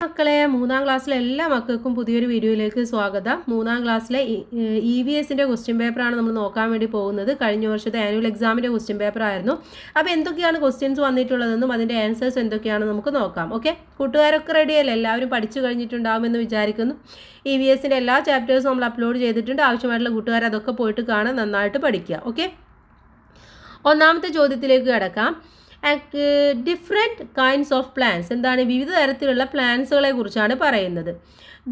മക്കളെ, മൂന്നാം ക്ലാസ്സിലെ എല്ലാ മക്കൾക്കും പുതിയൊരു വീഡിയോയിലേക്ക് സ്വാഗതം. മൂന്നാം ക്ലാസ്സിലെ EVSൻ്റെ ക്വസ്റ്റ്യൻ പേപ്പറാണ് നമ്മൾ നോക്കാൻ വേണ്ടി പോകുന്നത്. കഴിഞ്ഞ വർഷത്തെ ആനുവൽ എക്സാമിൻ്റെ ക്വസ്റ്റ്യൻ പേപ്പർ ആയിരുന്നു. അപ്പോൾ എന്തൊക്കെയാണ് ക്വസ്റ്റ്യൻസ് വന്നിട്ടുള്ളതെന്നും അതിൻ്റെ ആൻസേഴ്സ് എന്തൊക്കെയാണെന്ന് നമുക്ക് നോക്കാം. ഓക്കെ, കൂട്ടുകാരൊക്കെ റെഡിയല്ലേ? എല്ലാവരും പഠിച്ചു കഴിഞ്ഞിട്ടുണ്ടാകുമെന്ന് വിചാരിക്കുന്നു. EVSൻ്റെ എല്ലാ ചാപ്റ്റേഴ്സും നമ്മൾ അപ്ലോഡ് ചെയ്തിട്ടുണ്ട്. ആവശ്യമായിട്ടുള്ള കൂട്ടുകാർ അതൊക്കെ പോയിട്ട് കാണാൻ നന്നായിട്ട് പഠിക്കുക. ഓക്കെ, ഒന്നാമത്തെ ചോദ്യത്തിലേക്ക് കിടക്കാം. Different kinds of plants. എന്താണ്? വിവിധ തരത്തിലുള്ള പ്ലാന്റ്സുകളെ കുറിച്ചാണ് പറയുന്നത്.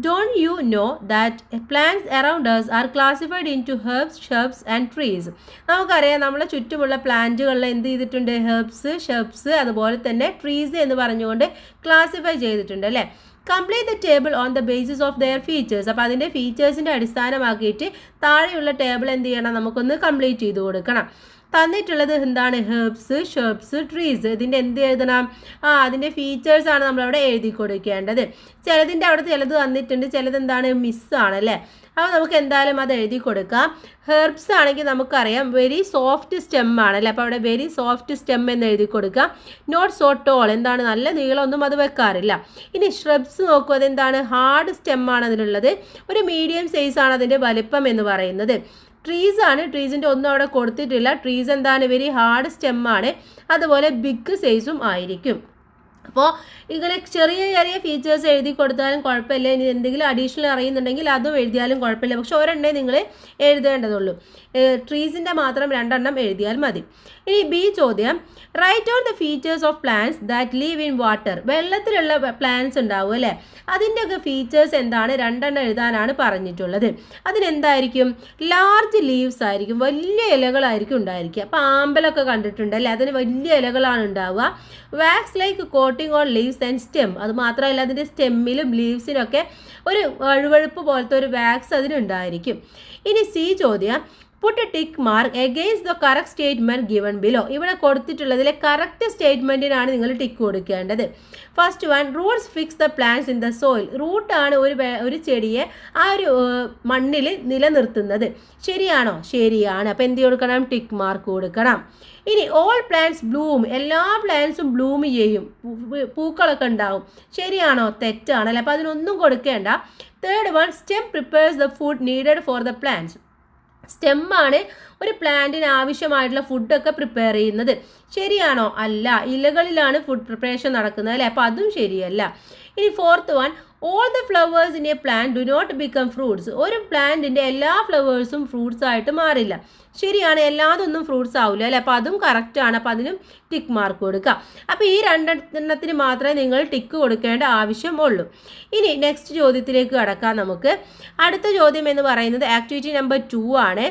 Don't you know that plants around us are classified into herbs, shrubs and trees. നമുക്കറിയാം, നമ്മളെ ചുറ്റുമുള്ള പ്ലാന്റുകളിൽ എന്ത് ചെയ്തിട്ടുണ്ട്? ഹെർബ്സ്, ഷർബ്സ്, അതുപോലെ തന്നെ ട്രീസ് എന്ന് പറഞ്ഞുകൊണ്ട് ക്ലാസിഫൈ ചെയ്തിട്ടുണ്ട് അല്ലേ? Complete the table on the basis of their features. അപ്പോൾ അതിൻ്റെ ഫീച്ചേഴ്സിൻ്റെ അടിസ്ഥാനമാക്കിയിട്ട് താഴെയുള്ള ടേബിൾ എന്ത് ചെയ്യണം? നമുക്കൊന്ന് കംപ്ലീറ്റ് ചെയ്ത് കൊടുക്കണം. തന്നിട്ടുള്ളത് എന്താണ്? Herbs, shrubs, trees. ഇതിൻ്റെ എന്ത് എഴുതണം? അതിൻ്റെ ഫീച്ചേഴ്സാണ് നമ്മളവിടെ എഴുതി കൊടുക്കേണ്ടത്. ചിലതിൻ്റെ അവിടെ ചിലത് തന്നിട്ടുണ്ട്, ചിലത് എന്താണ്? മിസ്സാണ് അല്ലേ? അപ്പോൾ നമുക്ക് എന്തായാലും അത് എഴുതി കൊടുക്കാം. ഹെർബ്സ് ആണെങ്കിൽ നമുക്കറിയാം വെരി സോഫ്റ്റ് സ്റ്റെം ആണല്ലേ? അപ്പോൾ അവിടെ വെരി സോഫ്റ്റ് സ്റ്റെം എന്ന് എഴുതി കൊടുക്കാം. നോട്ട് സോ ടോൾ, എന്താണ്? നല്ല നീളമൊന്നും അത് വെക്കാറില്ല. ഇനി ഷ്രബ്സ് നോക്കൂ, അതെന്താണ്? ഹാർഡ് സ്റ്റെം ആണ് അതിനുള്ളത്. ഒരു മീഡിയം സൈസ് ആണ് അതിൻ്റെ വലിപ്പം എന്ന് പറയുന്നത്. ട്രീസ് ആണ്, ട്രീസിൻ്റെ ഒന്നും അവിടെ കൊടുത്തിട്ടില്ല. ട്രീസ് എന്താണ്? വെരി ഹാർഡ് സ്റ്റെം ആണ്, അതുപോലെ ബിഗ് സൈസും ആയിരിക്കും. അപ്പോൾ ഇങ്ങനെ ചെറിയ ചെറിയ ഫീച്ചേഴ്സ് എഴുതി കൊടുത്താലും കുഴപ്പമില്ല. ഇനി എന്തെങ്കിലും അഡീഷണൽ അറിയുന്നുണ്ടെങ്കിൽ അതും എഴുതിയാലും കുഴപ്പമില്ല. പക്ഷെ ഒരെണ്ണേ നിങ്ങൾ എഴുതേണ്ടതുള്ളൂ. ട്രീസിൻ്റെ മാത്രം 2 എണ്ണം എഴുതിയാൽ മതി. ഇനി ബി ചോദ്യം, write on the features of plants that live in water. വെള്ളത്തിലുള്ള പ്ലാന്റ്സ് ഉണ്ടാവും അല്ലേ? അതിൻ്റെയൊക്കെ ഫീച്ചേഴ്സ് എന്താണ്? 2 എണ്ണം എഴുതാനാണ് പറഞ്ഞിട്ടുള്ളത്. അതിനെന്തായിരിക്കും? ലാർജ് ലീവ്സ് ആയിരിക്കും, വലിയ ഇലകളായിരിക്കും ഉണ്ടായിരിക്കുക. അപ്പോൾ ആമ്പലൊക്കെ കണ്ടിട്ടുണ്ട് അല്ലേ? അതിന് വലിയ ഇലകളാണ് ഉണ്ടാവുക. Wax like coating on leaves and stem. അത് മാത്രമല്ല, അതിൻ്റെ സ്റ്റെമ്മിലും ലീവ്സിനൊക്കെ ഒരു വഴുവഴുപ്പ് പോലത്തെ ഒരു വാക്സ് അതിനുണ്ടായിരിക്കും. ഇനി സി ചോദ്യം, put a tick mark against the correct statement given below. ഇവിടെ കൊടുത്തിട്ടുള്ളതിലെ കറക്റ്റ് സ്റ്റേറ്റ്മെൻറ്റിനാണ് നിങ്ങൾ ടിക്ക് കൊടുക്കേണ്ടത്. First one, Roots fix the plants in the soil. റൂട്ടാണ് ഒരു ചെടിയെ ആ ഒരു മണ്ണിൽ നിലനിർത്തുന്നത്. ശരിയാണോ? ശരിയാണ്. അപ്പോൾ എന്ത് കൊടുക്കണം? ടിക്ക് മാർക്ക് കൊടുക്കണം. ഇനി ഓൾ പ്ലാന്റ്സ് ബ്ലൂം. എല്ലാ പ്ലാന്റ്സും ബ്ലൂം ചെയ്യും, പൂക്കളൊക്കെ ഉണ്ടാവും. ശരിയാണോ? തെറ്റാണല്ലേ? അപ്പോൾ അതിനൊന്നും കൊടുക്കേണ്ട. Third one, stem prepares the food needed for the plants. സ്റ്റെമ്മാണ് ഒരു പ്ലാന്റിന് ആവശ്യമായിട്ടുള്ള ഫുഡൊക്കെ പ്രിപ്പയർ ചെയ്യുന്നത്. ശരിയാണോ? അല്ല, ഇലകളിലാണ് ഫുഡ് പ്രിപ്പറേഷൻ നടക്കുന്നത് അല്ലേ? അപ്പോൾ അതും ശരിയല്ല. ഇനി fourth one, all the flowers in a plant do not become fruits. ഒരു പ്ലാന്റിൻ്റെ എല്ലാ ഫ്ലവേഴ്സും ഫ്രൂട്ട്സ് ആയിട്ട് മാറില്ല. ശരിയാണ്, എല്ലാതൊന്നും ഫ്രൂട്ട്സ് ആവില്ല അല്ലേ? അപ്പോൾ അതും കറക്റ്റാണ്. അപ്പോൾ അതിനും ടിക്ക് മാർക്ക് കൊടുക്കുക. അപ്പോൾ ഈ 2 എണ്ണത്തിന് മാത്രമേ നിങ്ങൾ ടിക്ക് കൊടുക്കേണ്ട ആവശ്യമുള്ളൂ. ഇനി നെക്സ്റ്റ് ചോദ്യത്തിലേക്ക് കടക്കാം നമുക്ക്. അടുത്ത ചോദ്യം എന്ന് പറയുന്നത് ആക്ടിവിറ്റി നമ്പർ 2 ആണ്.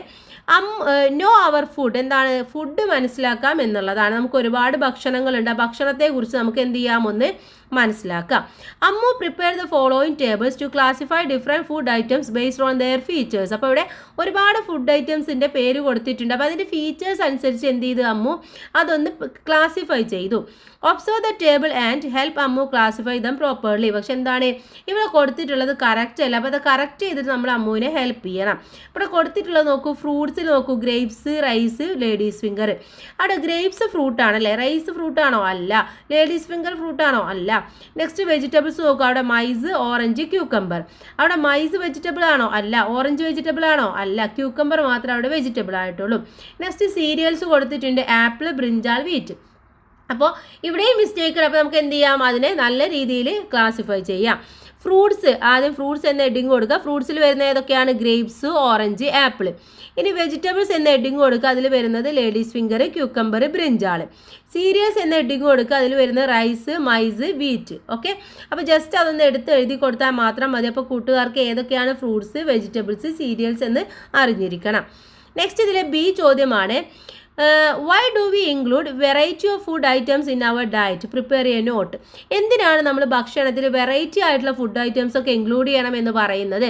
നോ അവർ ഫുഡ്. എന്താണ്? ഫുഡ് മനസ്സിലാക്കാം എന്നുള്ളതാണ്. നമുക്ക് ഒരുപാട് ഭക്ഷണങ്ങളുണ്ട്. ആ ഭക്ഷണത്തെക്കുറിച്ച് നമുക്ക് എന്ത് ചെയ്യാം? ഒന്ന് മനസ്സിലാക്കാം. Ammu prepare the following tables to classify different food items based on their features. അപ്പോൾ ഇവിടെ ഒരുപാട് ഫുഡ് ഐറ്റംസിൻ്റെ പേര് കൊടുത്തിട്ടുണ്ട്. അപ്പോൾ അതിൻ്റെ ഫീച്ചേഴ്സ് അനുസരിച്ച് എന്ത് ചെയ്തു അമ്മു? അതൊന്ന് ക്ലാസിഫൈ ചെയ്തു. Observe the table and help Ammu classify dum properly. പക്ഷെ എന്താണ് ഇവിടെ കൊടുത്തിട്ടുള്ളത്? കറക്റ്റ് അല്ല. അപ്പോൾ അത് കറക്റ്റ് ചെയ്തിട്ട് നമ്മൾ അമ്മുവിനെ ഹെൽപ്പ് ചെയ്യണം. ഇവിടെ കൊടുത്തിട്ടുള്ളത് നോക്കൂ, ഫ്രൂട്ട്സിൽ നോക്കൂ, ഗ്രേപ്സ്, റൈസ്, ലേഡീസ് ഫിംഗർ. അവിടെ ഗ്രേപ്സ് ഫ്രൂട്ടാണല്ലേ? റൈസ് ഫ്രൂട്ടാണോ? അല്ല. ലേഡീസ് ഫിംഗർ ഫ്രൂട്ടാണോ? അല്ല. നെക്സ്റ്റ് വെജിറ്റബിൾസ് നോക്കുക. അവിടെ മൈസ്, ഓറഞ്ച്, ക്യൂക്കമ്പർ. അവിടെ മൈസ് വെജിറ്റബിൾ ആണോ? അല്ല. ഓറഞ്ച് വെജിറ്റബിൾ ആണോ? അല്ല. ക്യൂക്കമ്പർ മാത്രമേ അവിടെ വെജിറ്റബിൾ ആയിട്ടുള്ളൂ. നെക്സ്റ്റ് സീരിയൽസ് കൊടുത്തിട്ടുണ്ട്, ആപ്പിൾ, ബ്രിഞ്ചാൾ, വീറ്റ്. അപ്പോൾ ഇവിടെയും മിസ്റ്റേക്ക്. അപ്പോൾ നമുക്ക് എന്ത് ചെയ്യാം? അതിനെ നല്ല രീതിയിൽ ക്ലാസിഫൈ ചെയ്യാം. ഫ്രൂട്ട്സ്, ആദ്യം ഫ്രൂട്ട്സ് എന്ന ഹെഡിങ് കൊടുക്കുക. ഫ്രൂട്ട്സിൽ വരുന്ന ഏതൊക്കെയാണ്? Grapes, orange, apple. ഇനി വെജിറ്റബിൾസ് എന്ന ഹെഡിങ് കൊടുക്കുക. അതിൽ വരുന്നത് ladies finger, cucumber, brinjal. Serials എന്ന ഹെഡിങ് കൊടുക്കുക. അതിൽ വരുന്നത് റൈസ്, മൈസ്, വീറ്റ്. ഓക്കെ, അപ്പോൾ ജസ്റ്റ് അതൊന്ന് എടുത്ത് എഴുതി കൊടുത്താൽ മാത്രം മതി. അപ്പോൾ കൂട്ടുകാർക്ക് ഏതൊക്കെയാണ് ഫ്രൂട്ട്സ്, വെജിറ്റബിൾസ്, സീരിയൽസ് എന്ന് അറിഞ്ഞിരിക്കണം. നെക്സ്റ്റ് ഇതിലെ ബി ചോദ്യമാണ്. Why do we include variety of food items in our diet? Prepare a note. എന്തിനാണ് നമ്മൾ ഭക്ഷണത്തിൽ വെറൈറ്റി ആയിട്ടുള്ള ഫുഡ് ഐറ്റംസ് ഒക്കെ ഇൻക്ലൂഡ് ചെയ്യണം എന്ന് പറയുന്നത്?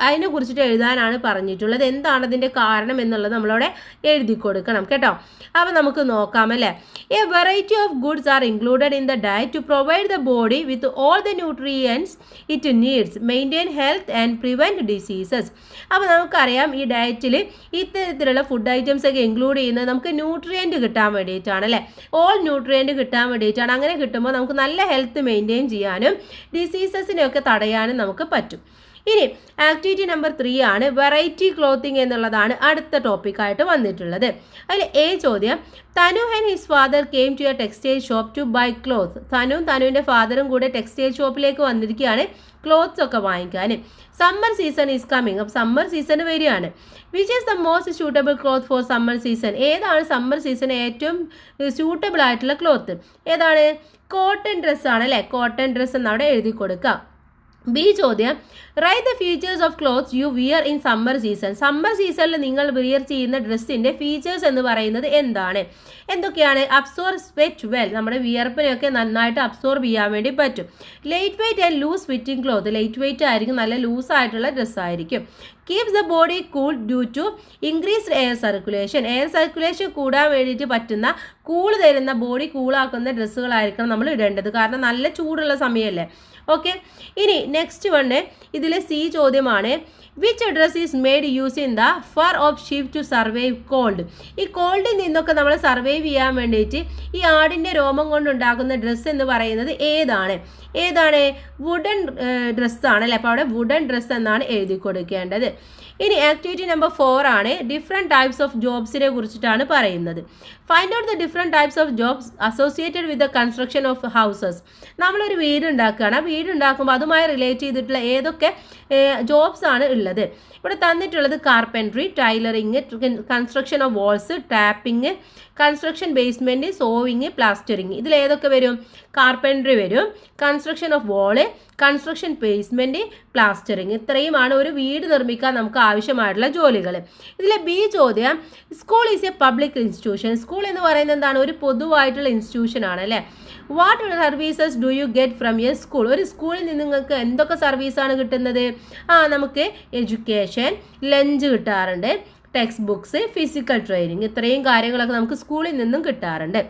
അതിനെ കുറിച്ചിട്ട് എഴുതാനാണ് പറഞ്ഞിട്ടുള്ളത്. എന്താണ് അതിൻ്റെ കാരണം എന്നുള്ളത് നമ്മളവിടെ എഴുതി കൊടുക്കണം കേട്ടോ. അപ്പോൾ നമുക്ക് നോക്കാം അല്ലേ. A variety of goods are included in the diet to provide the body with all the nutrients it needs, maintain health and prevent diseases. അപ്പോൾ നമുക്കറിയാം ഈ ഡയറ്റിൽ ഇത്തരത്തിലുള്ള ഫുഡ് ഐറ്റംസ് ഒക്കെ ഇൻക്ലൂഡ് ചെയ്യുന്നത് നമുക്ക് ന്യൂട്രിയൻറ്റ് കിട്ടാൻ വേണ്ടിയിട്ടാണ് അല്ലേ, ഓൾ ന്യൂട്രിയൻറ്റ് കിട്ടാൻ വേണ്ടിയിട്ടാണ്. അങ്ങനെ കിട്ടുമ്പോൾ നമുക്ക് നല്ല ഹെൽത്ത് മെയിൻറ്റെയിൻ ചെയ്യാനും ഡിസീസസിനെയൊക്കെ തടയാനും നമുക്ക് പറ്റും. ഇനി ആക്ടിവിറ്റി നമ്പർ 3 ആണ് വെറൈറ്റി ക്ലോത്തിങ് എന്നുള്ളതാണ് അടുത്ത ടോപ്പിക്കായിട്ട് വന്നിട്ടുള്ളത്. അതിൽ ചോദ്യം, Tanu and his father came to a textile shop to buy cloth. തനുവിൻ്റെ ഫാദറും കൂടെ ടെക്സ്റ്റൈൽ ഷോപ്പിലേക്ക് വന്നിരിക്കുകയാണ് ക്ലോത്ത്സ് ഒക്കെ വാങ്ങിക്കാൻ. Summer season is coming. അപ്പോൾ സമ്മർ സീസൺ വരികയാണ്. Which is the most suitable cloth for summer season. ഏതാണ് സമ്മർ സീസണ് ഏറ്റവും സ്യൂട്ടബിൾ ആയിട്ടുള്ള ക്ലോത്ത്? ഏതാണ്? കോട്ടൺ ഡ്രസ്സാണ് അല്ലേ, കോട്ടൺ ഡ്രസ്സ് എന്നവിടെ എഴുതി കൊടുക്കാം. ബി ചോദ്യം, write the features of clothes you wear in summer season. Summer സീസണിൽ നിങ്ങൾ വിയർ ചെയ്യുന്ന ഡ്രസ്സിൻ്റെ ഫീച്ചേഴ്സ് എന്ന് പറയുന്നത് എന്താണ്? എന്തൊക്കെയാണ്? അബ്സോർബ് സ്വെറ്റ് വെൽ, നമ്മുടെ വിയർപ്പിനെയൊക്കെ നന്നായിട്ട് അബ്സോർബ് ചെയ്യാൻ വേണ്ടി പറ്റും. Light weight and loose fitting cloth, light weight ആയിരിക്കും, നല്ല ലൂസ് ആയിട്ടുള്ള ഡ്രസ്സായിരിക്കും. Keeps the body cool due to increased air circulation. Air circulation കൂടാൻ വേണ്ടിയിട്ട് പറ്റുന്ന കൂള് തരുന്ന, ബോഡി കൂളാക്കുന്ന ഡ്രസ്സുകളായിരിക്കണം നമ്മൾ ഇടേണ്ടത്, കാരണം നല്ല ചൂടുള്ള സമയമല്ലേ. ഓക്കെ, ഇനി നെക്സ്റ്റ് വണ് ഇതിൽ സി ചോദ്യമാണ്, which dress is made using the fur of sheep to survive cold. ഈ കോൾഡിൽ നിന്നൊക്കെ നമ്മൾ സർവൈവ് ചെയ്യാൻ വേണ്ടിയിട്ട് ഈ ആടിൻ്റെ രോമം കൊണ്ടുണ്ടാക്കുന്ന ഡ്രസ്സ് എന്ന് പറയുന്നത് ഏതാണ്? വുഡൻ ഡ്രസ്സാണ് അല്ലേ. അപ്പോൾ അവിടെ വുഡൻ ഡ്രസ്സ് എന്നാണ് എഴുതി കൊടുക്കേണ്ടത്. ഇനി ആക്ടിവിറ്റി നമ്പർ 4 ആണ് ഡിഫറെൻറ്റ് ടൈപ്സ് ഓഫ് ജോബ്സിനെ കുറിച്ചിട്ടാണ് പറയുന്നത്. Find out the different types of jobs associated with the construction of houses. നമ്മളൊരു വീട് ഉണ്ടാക്കുകയാണ്, ആ വീട് ഉണ്ടാക്കുമ്പോൾ അതുമായി റിലേറ്റ് ചെയ്തിട്ടുള്ള ഏതൊക്കെ ജോബ്സ് ആണ് ഉള്ളത്? ഇവിടെ തന്നിട്ടുള്ളത് carpentry, tailoring, construction of walls, tapping, construction basement, sawing, plastering. ഇതിലേതൊക്കെ വരും? കാർപ്പൻട്രി വരും, construction of wall, construction basement, plastering. ഇത്രയുമാണ് ഒരു വീട് നിർമ്മിക്കാൻ നമുക്ക് ആവശ്യമായിട്ടുള്ള ജോലികൾ. ഇതിലെ ബി ചോദ്യം, school is a public institution. School എന്ന് പറയുന്നത് എന്താണ്? ഒരു പൊതുവായിട്ടുള്ള ഇൻസ്റ്റിറ്റ്യൂഷൻ ആണ് അല്ലേ. What services do you get from your school. ഒരു സ്കൂളിൽ നിന്ന് നിങ്ങൾക്ക് എന്തൊക്കെ സർവീസാണ് കിട്ടുന്നത്? നമുക്ക് എഡ്യൂക്കേഷൻ, ലഞ്ച് കിട്ടാറുണ്ട്, ടെക്സ്റ്റ് ബുക്സ്, ഫിസിക്കൽ ട്രെയിനിങ്, ഇത്രയും കാര്യങ്ങളൊക്കെ നമുക്ക് സ്കൂളിൽ നിന്നും കിട്ടാറുണ്ട്.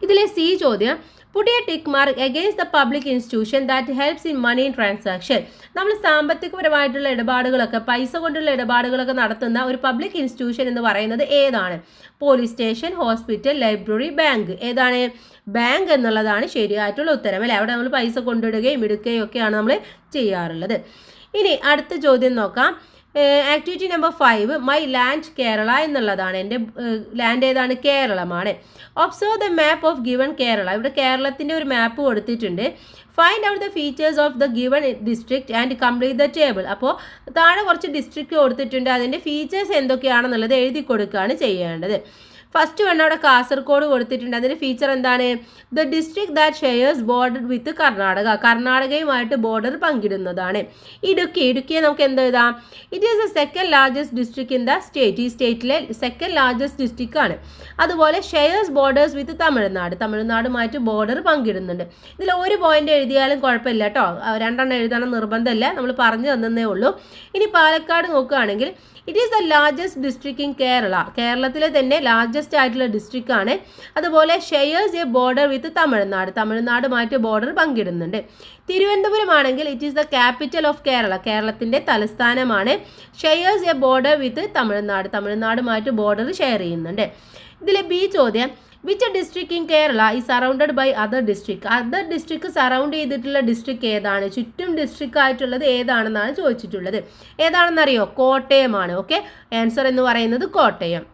ഇതിലെ സി ചോദ്യം, put a tick mark against the public institution that helps in money transaction. നമ്മൾ സാമ്പത്തികപരമായിട്ടുള്ള ഇടപാടുകളൊക്കെ, പൈസ കൊണ്ടുള്ള ഇടപാടുകളൊക്കെ നടത്തുന്ന ഒരു പബ്ലിക് ഇൻസ്റ്റിറ്റ്യൂഷൻ എന്ന് പറയുന്നത് ഏതാണ്? Police station, hospital, library, bank. ഏതാണ്? ബാങ്ക് എന്നുള്ളതാണ് ശരിയായിട്ടുള്ള ഉത്തരം അല്ലേ. അവിടെ നമ്മൾ പൈസ കൊണ്ടിടുകയും എടുക്കുകയും ഒക്കെയാണ് നമ്മൾ ചെയ്യാറുള്ളത്. ഇനി അടുത്ത ചോദ്യം നോക്കാം. Activity number 5 my land Kerala എന്നുള്ളതാണ്. എൻ്റെ ലാൻഡ് ഏതാണ്? കേരളമാണ്. Observe the map of given Kerala. ഇവിടെ കേരളത്തിൻ്റെ ഒരു മാപ്പ് കൊടുത്തിട്ടുണ്ട്. Find out the features of the given district and complete the table. അപ്പോൾ താഴെ കുറച്ച് ഡിസ്ട്രിക്റ്റ് കൊടുത്തിട്ടുണ്ട്, അതിൻ്റെ ഫീച്ചേഴ്സ് എന്തൊക്കെയാണെന്നുള്ളത് എഴുതി കൊടുക്കുകയാണ് ചെയ്യേണ്ടത്. ഫസ്റ്റ് വൺ അവിടെ കാസർഗോഡ് കൊടുത്തിട്ടുണ്ട്. അതിൻ്റെ ഫീച്ചർ എന്താണ്? The district that shares border with Karnataka. കർണാടകയുമായിട്ട് ബോർഡർ പങ്കിടുന്നതാണ്. ഇടുക്കിയെ നമുക്ക് എന്ത് എഴുതാം? It is the second largest district in the state. ഈ സ്റ്റേറ്റിലെ സെക്കൻഡ് ലാർജസ്റ്റ് ഡിസ്ട്രിക്റ്റ് ആണ്. അതുപോലെ ഷെയർസ് ബോർഡേഴ്സ് വിത്ത് തമിഴ്നാടുമായിട്ട് ബോർഡർ പങ്കിടുന്നുണ്ട്. ഇതിൽ ഒരു പോയിന്റ് എഴുതിയാലും കുഴപ്പമില്ല കേട്ടോ, 2 എഴുതണം നിർബന്ധമില്ല, നമ്മൾ പറഞ്ഞു തന്നേ ഉള്ളൂ. ഇനി പാലക്കാട് നോക്കുകയാണെങ്കിൽ it is the largest district in Kerala. കേരളത്തിലെ തന്നെ ലാർജസ്റ്റ് ആയിട്ടുള്ള ഡിസ്ട്രിക്റ്റ് ആണ്. അതുപോലെ ഷെയർസ് എ ബോർഡർ വിത്ത് തമിഴ്നാടുമായിട്ട് ബോർഡർ പങ്കിടുന്നുണ്ട്. തിരുവനന്തപുരം ആണെങ്കിൽ it is the capital of Kerala. കേരളത്തിൻ്റെ തലസ്ഥാനമാണ്. ഷെയർസ് എ ബോർഡർ വിത്ത് തമിഴ്നാടുമായിട്ട് ബോർഡർ ഷെയർ ചെയ്യുന്നുണ്ട്. ഇതിലെ ബി ചോദ്യം, which district in Kerala is surrounded by other district surround ചെയ്തിട്ടുള്ള ഡിസ്ട്രിക്ട് ഏതാണ്? ചുറ്റും ഡിസ്ട്രിക്ട് ആയിട്ടുള്ളത് ഏതാണെന്നാണ് ചോദിച്ചിട്ടുള്ളത്. ഏതാണെന്നറിയോ? കോട്ടയമാണ്. ഓക്കെ, ആൻസർ എന്ന് പറയുന്നത് കോട്ടയം.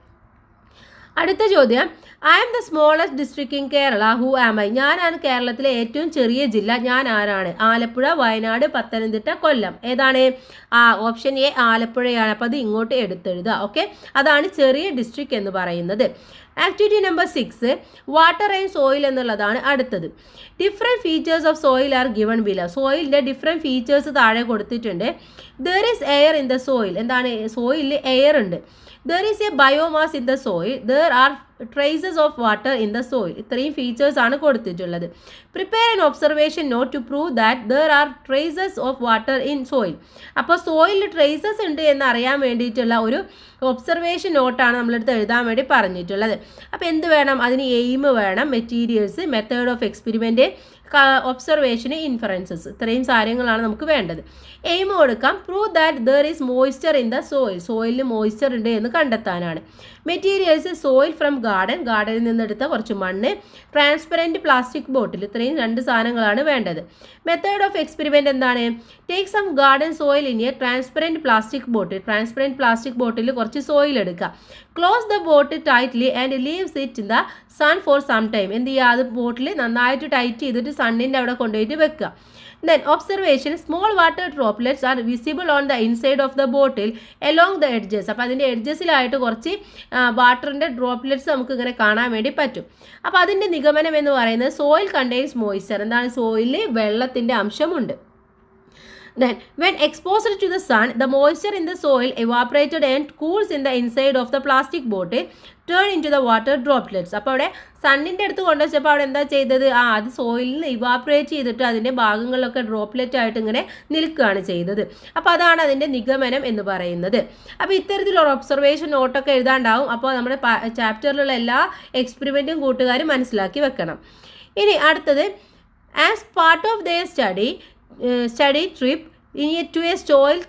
അടുത്ത ചോദ്യം, I am the smallest district in Kerala, who am I. ഞാനാണ് കേരളത്തിലെ ഏറ്റവും ചെറിയ ജില്ല, ഞാൻ ആരാണ്? ആലപ്പുഴ, വയനാട്, പത്തനംതിട്ട, കൊല്ലം. ഏതാണ്? ഓപ്ഷൻ എ ആലപ്പുഴയാണ്. അപ്പോൾ അത് ഇങ്ങോട്ട് എടുത്തെഴുതുക. ഓക്കെ, അതാണ് ചെറിയ ഡിസ്ട്രിക്ട് എന്ന് പറയുന്നത്. Activity number 6 water and soil എന്നുള്ളതാണ് അടുത്തത്. Different features of soil are given below. സോയിലിൻ്റെ ഡിഫറെൻറ്റ് ഫീച്ചേഴ്സ് താഴെ കൊടുത്തിട്ടുണ്ട്. There is air in the soil. എന്താണ്? സോയിലിൽ എയർ ഉണ്ട്. There is a biomass in the soil. There are traces of water in the soil. ഇത്രയും features ആണ് കൊടുത്തിട്ടുള്ളത്. Prepare an observation note to prove that there are traces of water in soil. അപ്പോൾ സോയിലിൽ traces ഉണ്ട് എന്ന് അറിയാൻ വേണ്ടിയിട്ടുള്ള ഒരു ഒബ്സർവേഷൻ നോട്ടാണ് നമ്മളെടുത്ത് എഴുതാൻ വേണ്ടി പറഞ്ഞിട്ടുള്ളത്. അപ്പോൾ എന്ത് വേണം? അതിന് എയിം വേണം, മെറ്റീരിയൽസ്, മെത്തേഡ് ഓഫ് എക്സ്പെരിമെൻറ്റ്, ഒബ്സർവേഷന്, ഇൻഫറൻസസ്. ഇത്രയും കാര്യങ്ങളാണ് നമുക്ക് വേണ്ടത്. എയിം കൊടുക്കാം, prove that there is moisture in the soil. സോയിലിൽ മോയ്സ്ചർ ഉണ്ട് എന്ന് കണ്ടെത്താനാണ്. മെറ്റീരിയൽസ് സോയിൽ ഫ്രം ഗാർഡനിൽ നിന്നെടുത്ത കുറച്ച് മണ്ണ്, ട്രാൻസ്പെറൻറ്റ് പ്ലാസ്റ്റിക് ബോട്ടിൽ, ഇത്രയും 2 സാധനങ്ങളാണ് വേണ്ടത്. മെത്തേഡ് ഓഫ് എക്സ്പെരിമെൻറ്റ് എന്താണ്? Take some garden soil in a transparent plastic bottle കുറച്ച് സോയിൽ എടുക്കുക. Close the bottle tightly and leaves it in the sun for some time. എന്ത് ചെയ്യുക? അത് ബോട്ടിൽ നന്നായിട്ട് ടൈറ്റ് ചെയ്തിട്ട് സണ്ണിൻ്റെ അവിടെ കൊണ്ടുപോയിട്ട് വെക്കുക. Then observation, small water droplets are visible on the inside of the bottle along the edges. അപ്പോൾ അതിൻ്റെ എഡ്ജസിലായിട്ട് കുറച്ച് വാട്ടറിൻ്റെ ഡ്രോപ്ലെറ്റ്സ് നമുക്ക് ഇങ്ങനെ കാണാൻ വേണ്ടി പറ്റും. അപ്പോൾ അതിൻ്റെ നിഗമനം എന്ന് പറയുന്നത് സോയിൽ കണ്ടെയ്ൻസ് മോയ്സ്ചർ. എന്താണ്? സോയിലിൽ വെള്ളത്തിൻ്റെ അംശമുണ്ട്. Then when exposed to the sun, the moisture in the soil evaporated and cools in the inside of the plastic bottle turn into the water droplets. അപ്പോൾ അവിടെ സണ്ണിൻ്റെ അടുത്ത് കൊണ്ടുവച്ചപ്പോൾ അവിടെ എന്താ ചെയ്തത്? അത് സോയിലിൽ നിന്ന് ഇവാപ്പറേറ്റ് ചെയ്തിട്ട് അതിൻ്റെ ഭാഗങ്ങളിലൊക്കെ ഡ്രോപ്ലെറ്റ് ആയിട്ട് ഇങ്ങനെ നിൽക്കുകയാണ് ചെയ്തത്. അപ്പോൾ അതാണ് അതിൻ്റെ നിഗമനം എന്ന് പറയുന്നത്. അപ്പോൾ ഇത്തരത്തിലുള്ള ഒബ്സർവേഷൻ നോട്ടൊക്കെ എഴുതാണ്ടാവും. അപ്പോൾ നമ്മുടെ ചാപ്റ്ററിലുള്ള എല്ലാ എക്സ്പെരിമെൻറ്റും കൂട്ടുകാരും മനസ്സിലാക്കി വെക്കണം. ഇനി അടുത്തത്, as part of their study trip to a soil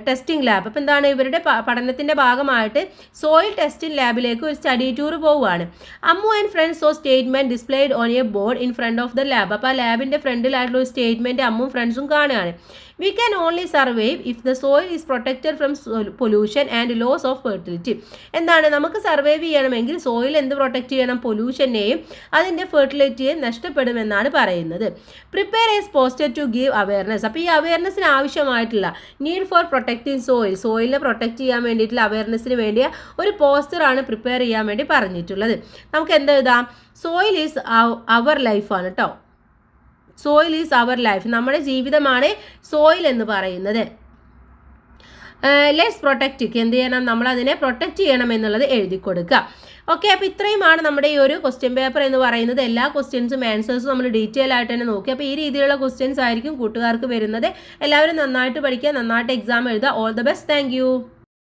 testing lab. അപ്പോൾ എന്താണ്? ഇവരുടെ പഠനത്തിൻ്റെ ഭാഗമായിട്ട് സോയിൽ ടെസ്റ്റിംഗ് ലാബിലേക്ക് ഒരു സ്റ്റഡി ടൂർ പോവുകയാണ്. Ammu and friends saw statement displayed on a board in front of the lab. അപ്പോൾ ആ ലാബിൻ്റെ ഫ്രണ്ടിലായിട്ടുള്ള ഒരു സ്റ്റേറ്റ്മെൻറ്റ് അമ്മും ഫ്രണ്ട്സും കാണുകയാണ്. We can only survive if the soil is protected from pollution and loss of fertility. എന്താണ്? നമുക്ക് survive ചെയ്യണമെങ്കിൽ soil എന്ത് protect ചെയ്യണം? പൊല്യൂഷനെയും അതിൻ്റെ ഫെർട്ടിലിറ്റിയെയും നഷ്ടപ്പെടുമെന്നാണ് പറയുന്നത്. Prepare as poster to give awareness. അപ്പോൾ ഈ അവയർനെസ്സിന് ആവശ്യമായിട്ടുള്ള നീഡ് ഫോർ പ്രൊട്ടക്റ്റിംഗ് സോയിലിനെ പ്രൊട്ടക്റ്റ് ചെയ്യാൻ വേണ്ടിയിട്ടുള്ള അവയർനെസ്സിന് വേണ്ടിയ ഒരു പോസ്റ്ററാണ് പ്രിപ്പയർ ചെയ്യാൻ വേണ്ടി പറഞ്ഞിട്ടുള്ളത്. നമുക്ക് എന്താ എഴുതാം? സോയിൽ ഈസ് അവർ ലൈഫാണ് കേട്ടോ. Soil is our life. നമ്മുടെ ജീവിതമാണ് സോയിൽ എന്ന് പറയുന്നത്. Let's protect. എന്ത് ചെയ്യണം? നമ്മളതിനെ പ്രൊട്ടക്റ്റ് ചെയ്യണം എന്നുള്ളത് എഴുതി കൊടുക്കുക. ഓക്കെ, അപ്പോൾ ഇത്രയുമാണ് നമ്മുടെ ഈ ഒരു ക്വസ്റ്റ്യൻ പേപ്പർ എന്ന് പറയുന്നത്. എല്ലാ ക്വസ്റ്റ്യൻസും ആൻസേഴ്സും നമ്മൾ ഡീറ്റെയിൽ ആയിട്ട് തന്നെ നോക്കി. അപ്പോൾ ഈ രീതിയിലുള്ള ക്വസ്റ്റ്യൻസ് ആയിരിക്കും കൂട്ടുകാർക്ക് വരുന്നത്. എല്ലാവരും നന്നായിട്ട് പഠിക്കുക, നന്നായിട്ട് എക്സാം എഴുതുക. All the best. താങ്ക്